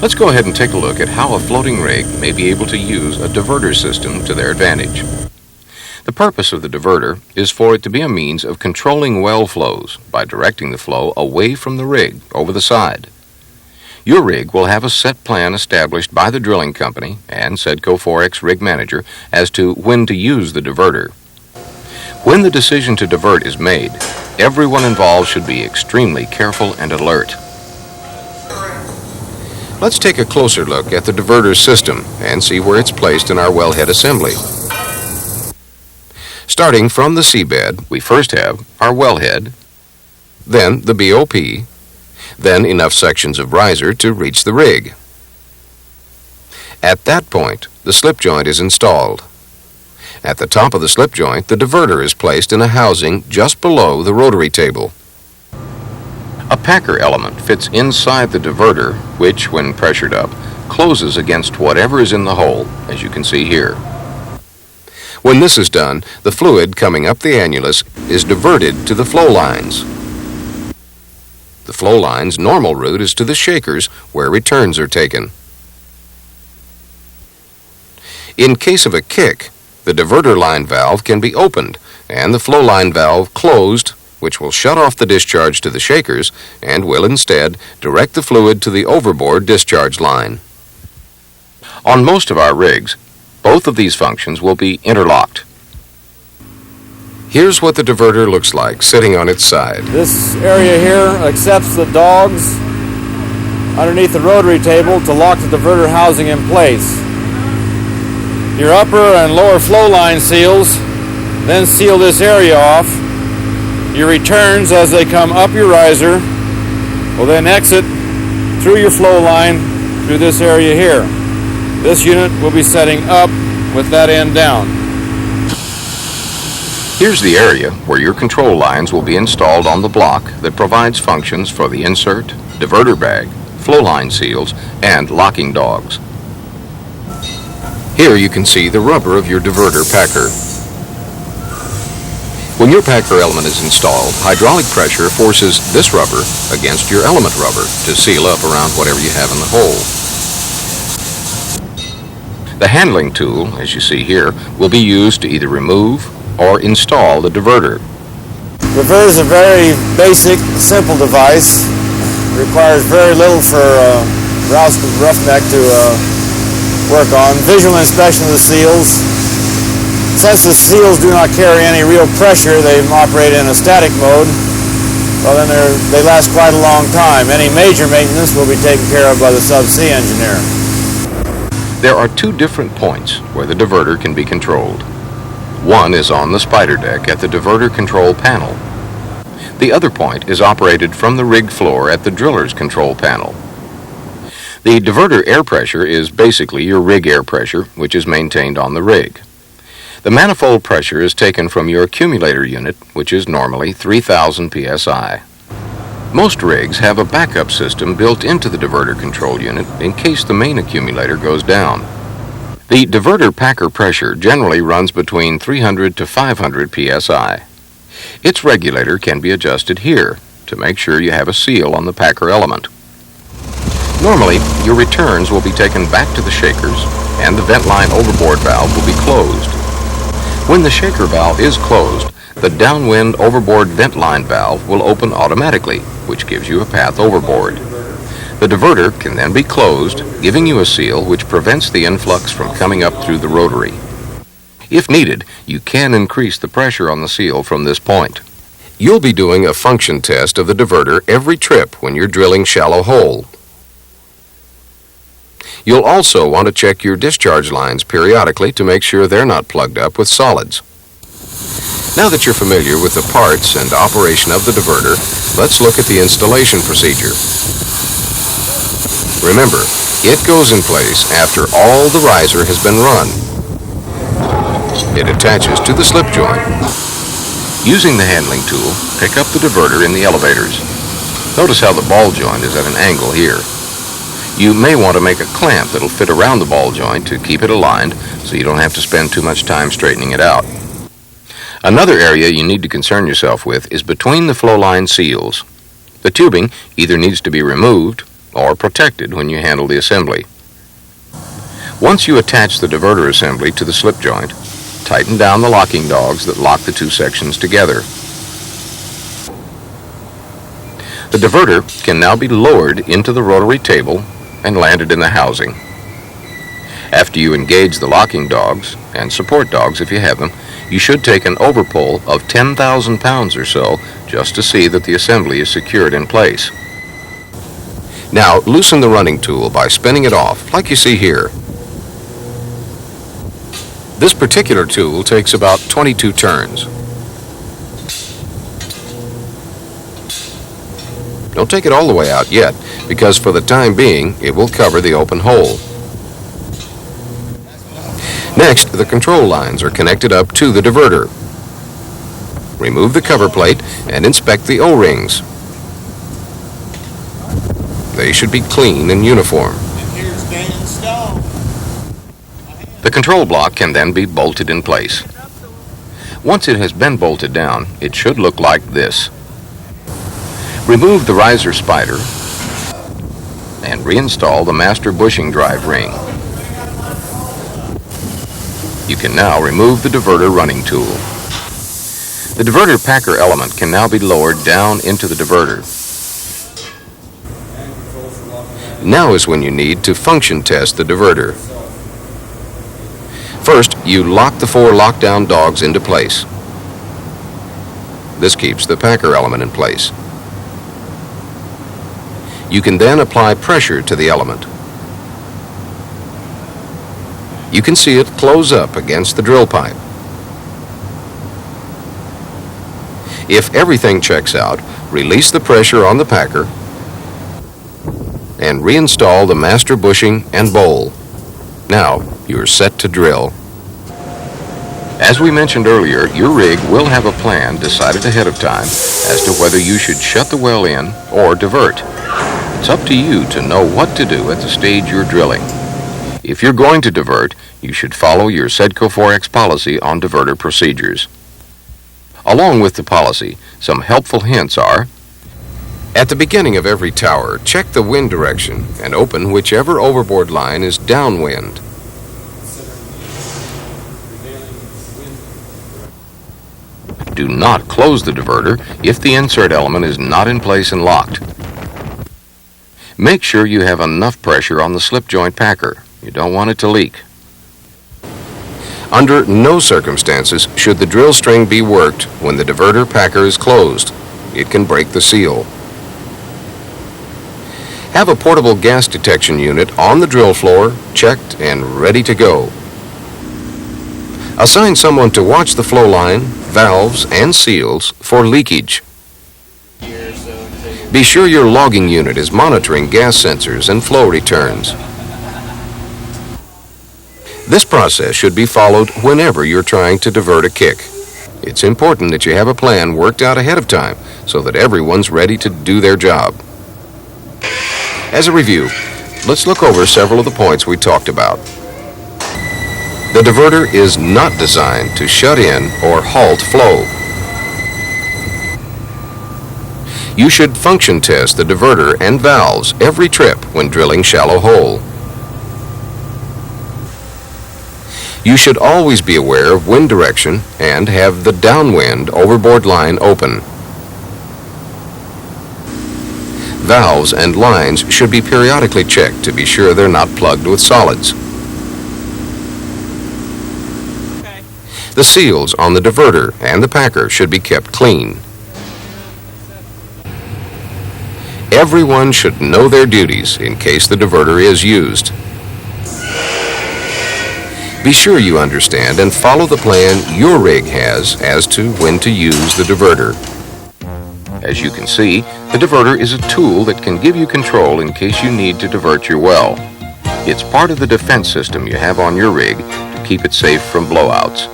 Let's go ahead and take a look at how a floating rig may be able to use a diverter system to their advantage. The purpose of the diverter is for it to be a means of controlling well flows by directing the flow away from the rig over the side. Your rig will have a set plan established by the drilling company and Sedco 4X rig manager as to when to use the diverter. When the decision to divert is made, everyone involved should be extremely careful and alert. Let's take a closer look at the diverter system and see where it's placed in our wellhead assembly. Starting from the seabed, we first have our wellhead, then the BOP, then enough sections of riser to reach the rig. At that point, the slip joint is installed. At the top of the slip joint, the diverter is placed in a housing just below the rotary table. A packer element fits inside the diverter, which, when pressured up, closes against whatever is in the hole, as you can see here. When this is done, the fluid coming up the annulus is diverted to the flow lines. The flow line's normal route is to the shakers, where returns are taken. In case of a kick, the diverter line valve can be opened and the flow line valve closed, which will shut off the discharge to the shakers and will instead direct the fluid to the overboard discharge line. On most of our rigs, both of these functions will be interlocked. Here's what the diverter looks like sitting on its side. This area here accepts the dogs underneath the rotary table to lock the diverter housing in place. Your upper and lower flow line seals then seal this area off. Your returns as they come up your riser will then exit through your flow line through this area here. This unit will be setting up with that end down. Here's the area where your control lines will be installed on the block that provides functions for the insert, diverter bag, flow line seals, and locking dogs. Here you can see the rubber of your diverter packer. When your packer element is installed, hydraulic pressure forces this rubber against your element rubber to seal up around whatever you have in the hole. The handling tool, as you see here, will be used to either remove or install the diverter. Diverter is a very basic, simple device. It requires very little for roughneck to work on. Visual inspection of the seals. Since the seals do not carry any real pressure, they operate in a static mode. Well, then they last quite a long time. Any major maintenance will be taken care of by the subsea engineer. There are two different points where the diverter can be controlled. One is on the spider deck at the diverter control panel. The other point is operated from the rig floor at the driller's control panel. The diverter air pressure is basically your rig air pressure, which is maintained on the rig. The manifold pressure is taken from your accumulator unit, which is normally 3,000 psi. Most rigs have a backup system built into the diverter control unit in case the main accumulator goes down. The diverter packer pressure generally runs between 300 to 500 psi. Its regulator can be adjusted here to make sure you have a seal on the packer element. Normally, your returns will be taken back to the shakers and the vent line overboard valve will be closed. When the shaker valve is closed, the downwind overboard vent line valve will open automatically, which gives you a path overboard. The diverter can then be closed, giving you a seal which prevents the influx from coming up through the rotary. If needed, you can increase the pressure on the seal from this point. You'll be doing a function test of the diverter every trip when you're drilling shallow hole. You'll also want to check your discharge lines periodically to make sure they're not plugged up with solids. Now that you're familiar with the parts and operation of the diverter, let's look at the installation procedure. Remember, it goes in place after all the riser has been run. It attaches to the slip joint. Using the handling tool, pick up the diverter in the elevators. Notice how the ball joint is at an angle here. You may want to make a clamp that'll fit around the ball joint to keep it aligned so you don't have to spend too much time straightening it out. Another area you need to concern yourself with is between the flow line seals. The tubing either needs to be removed or protected when you handle the assembly. Once you attach the diverter assembly to the slip joint, tighten down the locking dogs that lock the two sections together. The diverter can now be lowered into the rotary table and landed in the housing. After you engage the locking dogs, and support dogs if you have them, you should take an overpull of 10,000 pounds or so just to see that the assembly is secured in place. Now loosen the running tool by spinning it off, like you see here. This particular tool takes about 22 turns. Don't take it all the way out yet, because for the time being, it will cover the open hole. Next, the control lines are connected up to the diverter. Remove the cover plate and inspect the O-rings. They should be clean and uniform. The control block can then be bolted in place. Once it has been bolted down, it should look like this. Remove the riser spider and reinstall the master bushing drive ring. You can now remove the diverter running tool. The diverter packer element can now be lowered down into the diverter. Now is when you need to function test the diverter. First, you lock the 4 lockdown dogs into place. This keeps the packer element in place. You can then apply pressure to the element. You can see it close up against the drill pipe. If everything checks out, release the pressure on the packer and reinstall the master bushing and bowl. Now you're set to drill. As we mentioned earlier, your rig will have a plan decided ahead of time as to whether you should shut the well in or divert. It's up to you to know what to do at the stage you're drilling. If you're going to divert, you should follow your SEDCO 4X policy on diverter procedures. Along with the policy, some helpful hints are: at the beginning of every tower, check the wind direction and open whichever overboard line is downwind. Do not close the diverter if the insert element is not in place and locked. Make sure you have enough pressure on the slip joint packer. You don't want it to leak. Under no circumstances should the drill string be worked when the diverter packer is closed. It can break the seal. Have a portable gas detection unit on the drill floor, checked and ready to go. Assign someone to watch the flow line, valves, and seals for leakage. Be sure your logging unit is monitoring gas sensors and flow returns. This process should be followed whenever you're trying to divert a kick. It's important that you have a plan worked out ahead of time so that everyone's ready to do their job. As a review, let's look over several of the points we talked about. The diverter is not designed to shut in or halt flow. You should function test the diverter and valves every trip when drilling shallow hole. You should always be aware of wind direction and have the downwind overboard line open. Valves and lines should be periodically checked to be sure they're not plugged with solids. The seals on the diverter and the packer should be kept clean. Everyone should know their duties in case the diverter is used. Be sure you understand and follow the plan your rig has as to when to use the diverter. As you can see, the diverter is a tool that can give you control in case you need to divert your well. It's part of the defense system you have on your rig to keep it safe from blowouts.